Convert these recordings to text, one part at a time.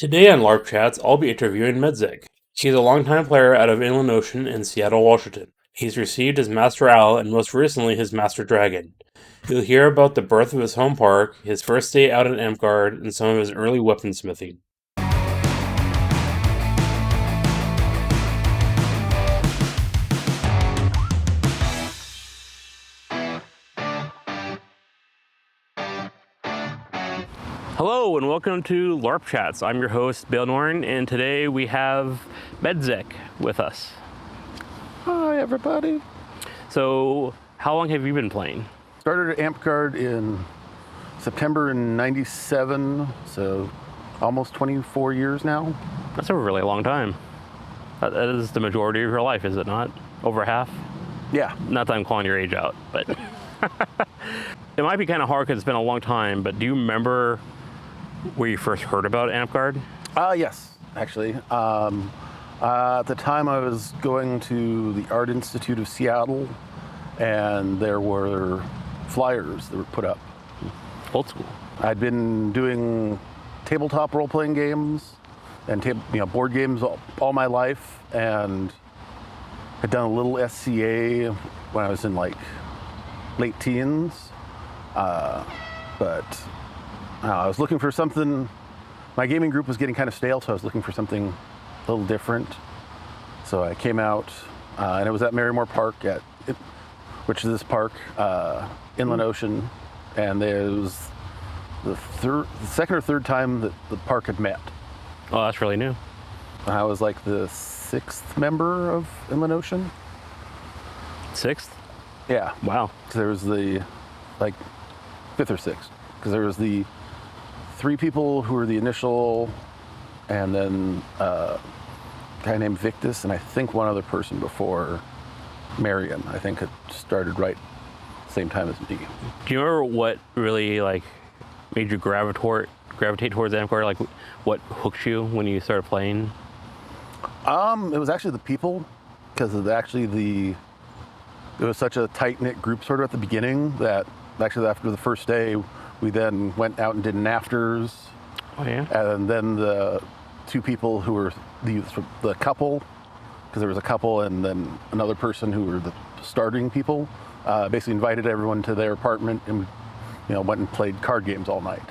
Today on LARP Chats, I'll be interviewing Medzek. He's a longtime player out of Inland Ocean in Seattle, Washington. He's received his Master Owl and most recently his Master Dragon. You'll hear about the birth of his home park, his first day out at Amtgard, and some of his early weaponsmithing. Hello and welcome to LARP Chats. I'm your host, Bill Norn, and today we have Medzek with us. Hi, everybody. So, how long have you been playing? Started at Amtgard in September in '97, so almost 24 years now. That's a really long time. That is the majority of your life, is it not? Over half? Yeah. Not that I'm calling your age out, but it might be kind of hard because it's been a long time, but do you remember where you first heard about Amtgard? Yes, actually. At the time I was going to the Art Institute of Seattle, and there were flyers that were put up. Old school. I'd been doing tabletop role-playing games and board games all my life, and had done a little SCA when I was in like late teens, but I was looking for something. My gaming group was getting kind of stale, so I was looking for something a little different. So I came out, and it was at Merrimore Park, which is this park, Inland Ocean, and it was the second or third time that the park had met. Oh, that's really new. I was like the 6th member of Inland Ocean. 6th? Yeah. Wow. There was the 5th or 6th, because there was the 3 people who were the initial, and then a guy named Victus, and I think one other person before Marion. I think it started right same time as me. Do you remember what really made you gravitate towards Amtgard? Like, what hooked you when you started playing? It was actually the people, because it was such a tight-knit group sort of at the beginning that actually after the first day, we then went out and did an afters. Oh, yeah? And then the 2 people who were the couple, because there was a couple and then another person who were the starting people, basically invited everyone to their apartment and went and played card games all night.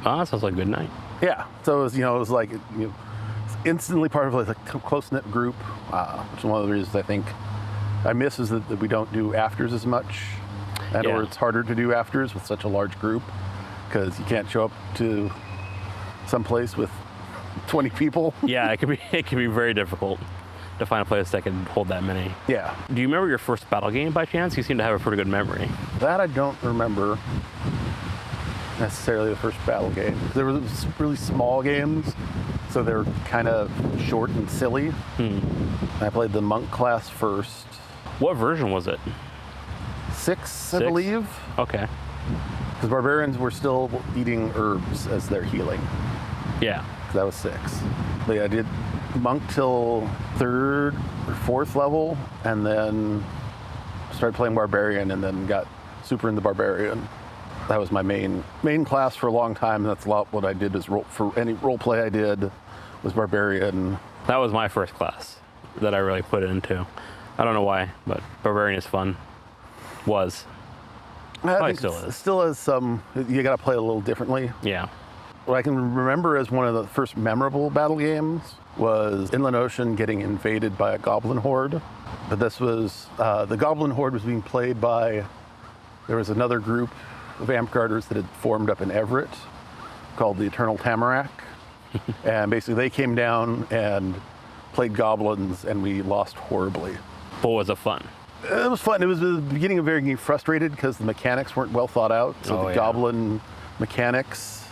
Oh, that sounds like a good night. Yeah, so it was like instantly part of a close-knit group, which is one of the reasons I think I miss is that we don't do afters as much, or it's harder to do afters with such a large group, because you can't show up to some place with 20 people. Yeah, it can be very difficult to find a place that can hold that many. Yeah. Do you remember your first battle game by chance? You seem to have a pretty good memory. That I don't remember necessarily the first battle game. There were really small games, so they were kind of short and silly. I played the monk class first. What version was it? 6, I believe. Okay. Because barbarians were still eating herbs as their healing. Yeah. That was 6. But yeah, I did monk till 3rd or 4th level, and then started playing barbarian, and then got super into barbarian. That was my main class for a long time. That's a lot what I did for any role play I did was barbarian. That was my first class that I really put into. I don't know why, but barbarian is fun. Was. I think still is. Still is some. You got to play a little differently. Yeah. What I can remember as one of the first memorable battle games was Inland Ocean getting invaded by a goblin horde. But this was the goblin horde was being played by. There was another group of Amtgarders that had formed up in Everett called the Eternal Tamarack, and basically they came down and played goblins, and we lost horribly. But was it fun? It was fun. It was the beginning of getting frustrated because the mechanics weren't well thought out. So goblin mechanics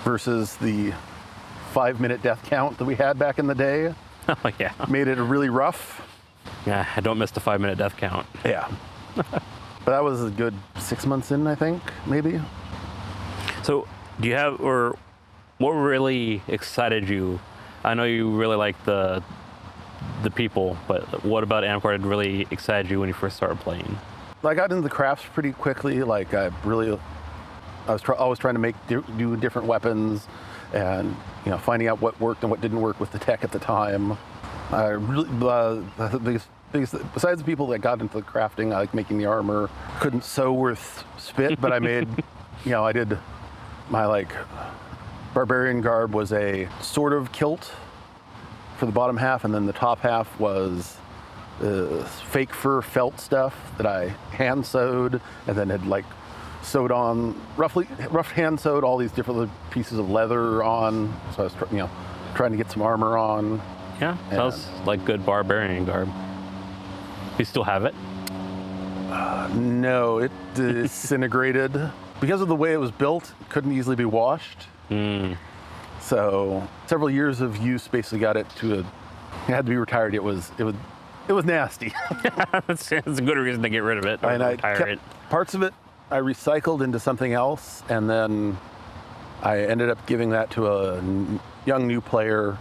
versus the 5-minute death count that we had back in the day. Oh, yeah. Made it really rough. Yeah, I don't miss the 5-minute death count. Yeah. But that was a good 6 months in, I think, maybe. So, do you have, or what really excited you? I know you really like the people, but what about Amtgard really excited you when you first started playing? I got into the crafts pretty quickly. I was always trying to do different weapons, and finding out what worked and what didn't work with the tech at the time. I really, the biggest, besides the people that got into the crafting, I like making the armor. Couldn't sew worth spit, but I made, I did my barbarian garb was a sort of kilt for the bottom half, and then the top half was fake fur felt stuff that I hand sewed, and then had sewed on rough hand sewed all these different pieces of leather on. So I was trying to get some armor on. Yeah, sounds like good barbarian garb. You still have it? No, it disintegrated because of the way it was built. It couldn't easily be washed. So several years of use basically got it to it had to be retired. It was nasty. That's a good reason to get rid of it. And I retire kept it. parts of it I recycled into something else, and then I ended up giving that to a young new player.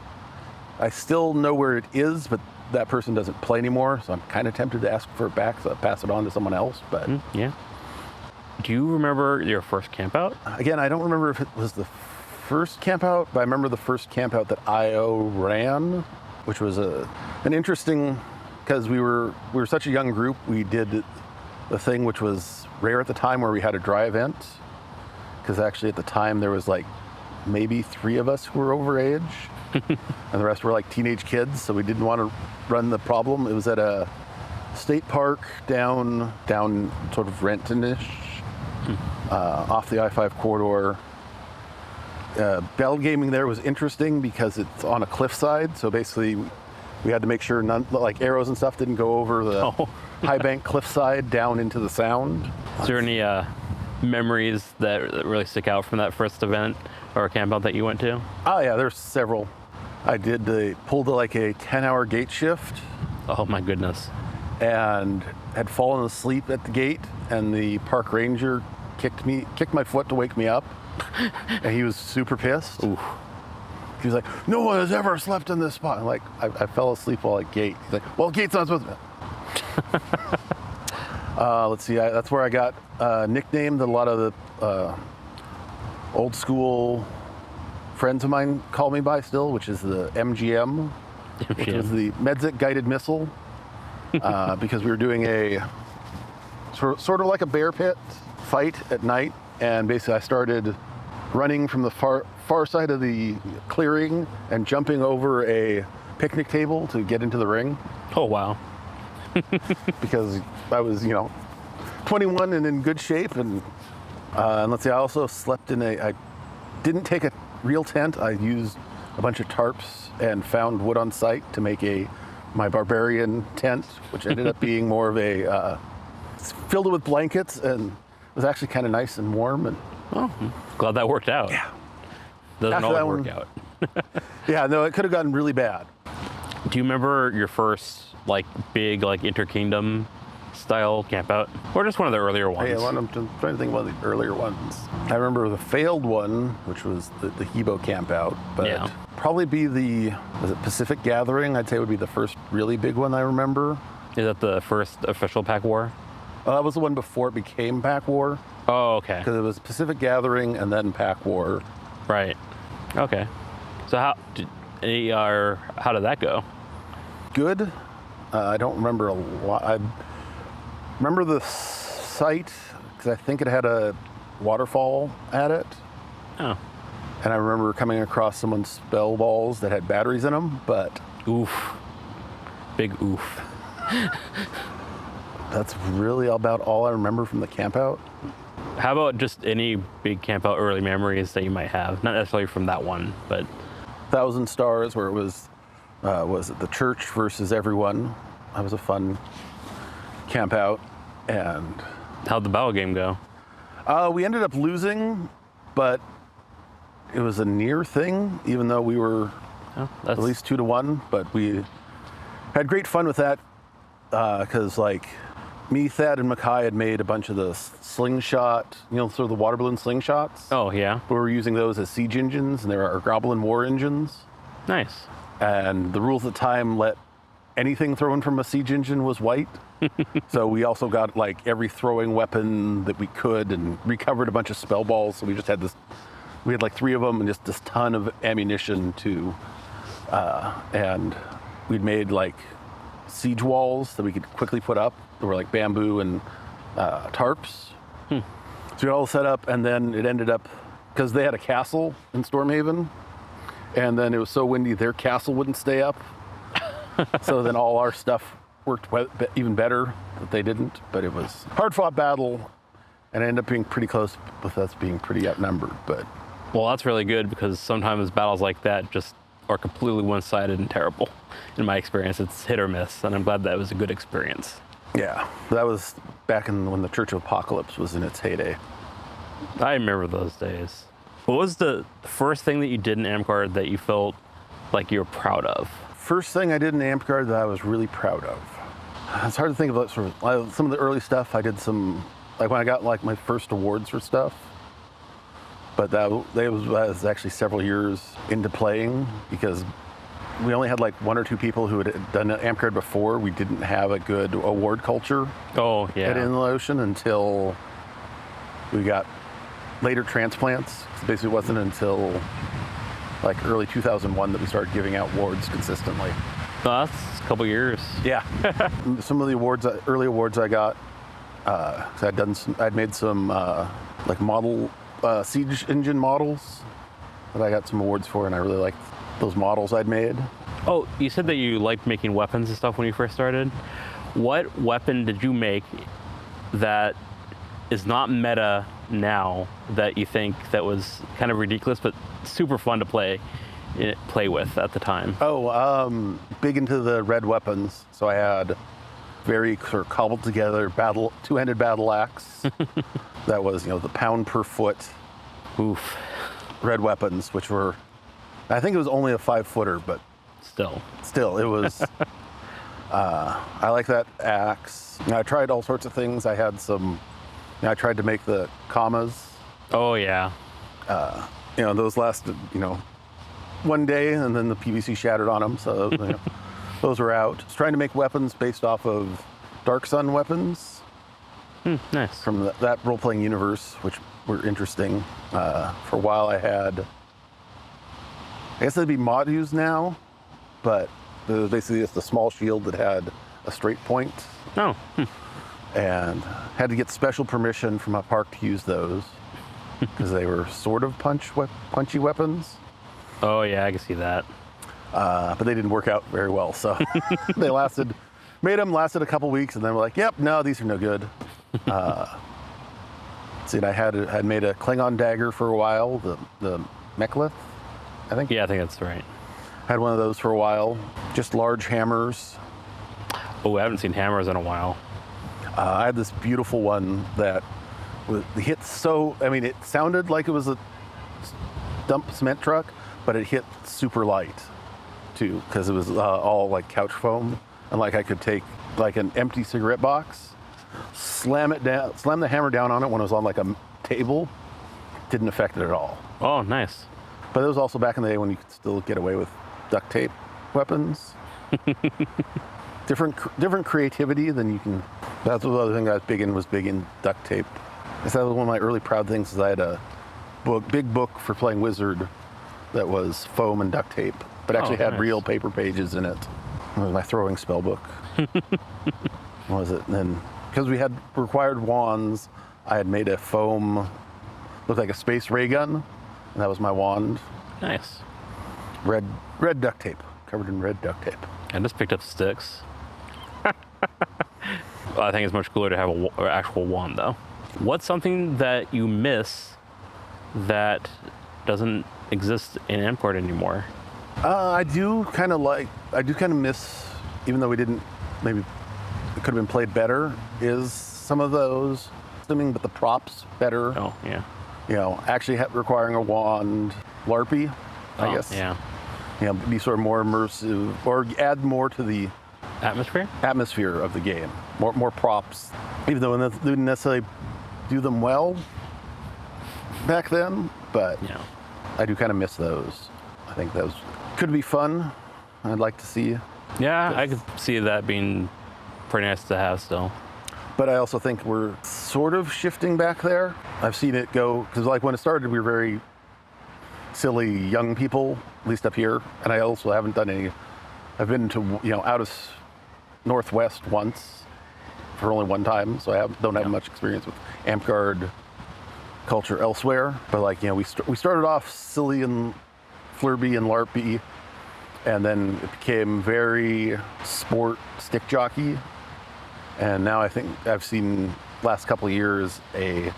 I still know where it is, but that person doesn't play anymore, so I'm kind of tempted to ask for it back, so I'll pass it on to someone else. But yeah. Do you remember your first campout? Again, I don't remember if it was the first campout, but I remember the first campout that IO ran, which was an interesting, because we were such a young group. We did the thing which was rare at the time, where we had a dry event, because actually at the time there was maybe 3 of us who were over age, and the rest were teenage kids, so we didn't want to run the problem. It was at a state park down sort of Renton-ish, off the I-5 corridor. Bell gaming there was interesting because it's on a cliffside, so basically we had to make sure none, arrows and stuff didn't go over the high bank cliffside down into the sound. Is there any memories that really stick out from that first event or campout that you went to? Oh yeah, there's several. I pulled a 10-hour gate shift. Oh my goodness. And had fallen asleep at the gate, and the park ranger kicked my foot to wake me up, and he was super pissed. Oof. He was like, "No one has ever slept in this spot." I'm I fell asleep while at gate. He's like, "Well, gate's not supposed to." Let's see. That's where I got nicknamed. A lot of the old school friends of mine call me by still, which is the MGM, which was the Medzek guided missile, because we were doing a sort of like a bear pit fight at night, and basically I started running from the far side of the clearing and jumping over a picnic table to get into the ring. Oh wow. Because I was 21 and in good shape, and let's see, I also slept I didn't take a real tent. I used a bunch of tarps and found wood on site to make my barbarian tent, which ended up being more of filled it with blankets, and it was actually kind of nice and warm. And glad that worked out. Yeah. Doesn't always work out. Yeah, no, it could have gotten really bad. Do you remember your first big interkingdom style campout, or just one of the earlier ones? Yeah, I'm trying to think about the earlier ones. I remember the failed one, which was the Hebo campout, but probably be was it Pacific Gathering? I'd say would be the first really big one I remember. Is that the first official pack war? That was the one before it became pack war. Oh, okay. Because it was Pacific Gathering and then pack war. Right. Okay. So how did that go? Good. I don't remember a lot. I remember the site because I think it had a waterfall at it. Oh. And I remember coming across someone's spell balls that had batteries in them, but... Oof. Big oof. That's really about all I remember from the campout. How about just any big campout early memories that you might have? Not necessarily from that one, but... 1,000 Stars, where it was it the church versus everyone. That was a fun campout. And how'd the battle game go? We ended up losing, but it was a near thing, even though we were at least 2-1. But we had great fun with that, because me, Thad, and Mackay had made a bunch of the slingshot, sort of the water balloon slingshots. Oh, yeah. We were using those as siege engines, and they were our Goblin War engines. Nice. And the rules at the time let anything thrown from a siege engine was white. So we also got every throwing weapon that we could, and recovered a bunch of spell balls. So we just had this We had like 3 of them and just this ton of ammunition too. And we'd made like siege walls that we could quickly put up. They were like bamboo and tarps. So we all set up, and then it ended up, because they had a castle in Stormhaven, and then it was so windy their castle wouldn't stay up. So then all our stuff worked even better that they didn't. But it was hard fought battle, and it ended up being pretty close with us being pretty outnumbered. But Well, that's really good, because sometimes battles like that just are completely one-sided and terrible. In my experience, it's hit or miss, and I'm glad that was a good experience. yeah, that was back when the Church of Apocalypse was in its heyday. I remember those days. What was the first thing that you did in Amtgard that you felt like you were proud of? First thing I did in Amtgard that I was really proud of. It's hard to think of sort of some of the early stuff. I did some, like when I got like my first awards for stuff. But that was actually several years into playing, because we only had like 1 or 2 people who had done Amtgard before. We didn't have a good award culture Oh, yeah. at Inland Ocean until we got later transplants. Basically, it wasn't until like early 2001 that we started giving out awards consistently. Oh, that's a couple years. Yeah. Some of the awards, early awards I got, 'cause I'd made some like model siege engine models that I got some awards for, and I really liked those models I'd made. Oh, you said that you liked making weapons and stuff when you first started. What weapon did you make that is not meta now that you think that was kind of ridiculous but super fun to play with at the time? Oh, big into the red weapons. So I had very sort of cobbled together two-handed battle axe. That was, the pound per foot Oof. red weapons, which were, I think it was only a 5-footer, but still it was, I like that axe. I tried all sorts of things. I had I tried to make the commas. Oh, yeah. Those lasted, 1 day, and then the PVC shattered on them, so those were out. I was trying to make weapons based off of Dark Sun weapons. Nice. From that role-playing universe, which were interesting. For a while I guess they'd be modus now, but it was basically just a small shield that had a straight point. Oh. And had to get special permission from a park to use those, because they were sort of punchy weapons. Oh, yeah, I can see that. But they didn't work out very well, so they lasted a couple weeks, and then we're like, yep, no, these are no good. I had made a Klingon dagger for a while, the Mechlith, I think. Yeah, I think that's right. Had one of those for a while. Just large hammers. Oh, I haven't seen hammers in a while. I had this beautiful one that hit it sounded like it was a dump cement truck, but it hit super light too, because it was all like couch foam, and like I could take like an empty cigarette box, slam the hammer down on it when it was on like a table, didn't affect it at all. Oh, nice. But it was also back in the day when you could still get away with duct tape weapons. different creativity than you can. That's the other thing I was big in duct tape. That was one of my early proud things, is I had a big book for playing Wizard that was foam and duct tape, but actually had nice. real paper pages in it. It was my throwing spell book. What was it? And then, because we had required wands, I had made a foam, looked like a space ray gun, and that was my wand. Nice. Red duct tape, covered in red duct tape. I just picked up sticks. I think it's much cooler to have an actual wand, though. What's something that you miss that doesn't exist in Amtgard anymore? I do kind of miss, even though maybe it could have been played better, is some of those, but the props better. Oh, yeah. Actually requiring a wand, LARPy, I guess. Yeah. Be sort of more immersive, or add more to the Atmosphere of the game. More props, even though they didn't necessarily do them well back then, but Yeah. I do kind of miss those. I think those could be fun. I'd like to see. Yeah, I could see that being pretty nice to have still. But I also think we're sort of shifting back there. I've seen it go, because like when it started, we were very silly young people, at least up here. And I also haven't done any. I've been to out of Northwest once for only one time, so I don't have much experience with Amtgard culture elsewhere. But like we started off silly and flirby and LARPy, and then it became very sport stick jockey. And now I think I've seen last couple of years a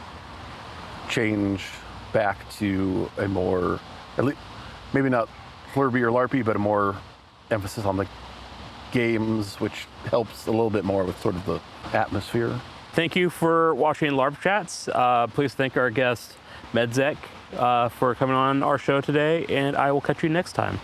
change back to a more, at least maybe not flirby or LARPy, but a more emphasis on the games, which helps a little bit more with sort of the atmosphere. Thank you for watching LARP Chats. Please thank our guest Medzek for coming on our show today, and I will catch you next time.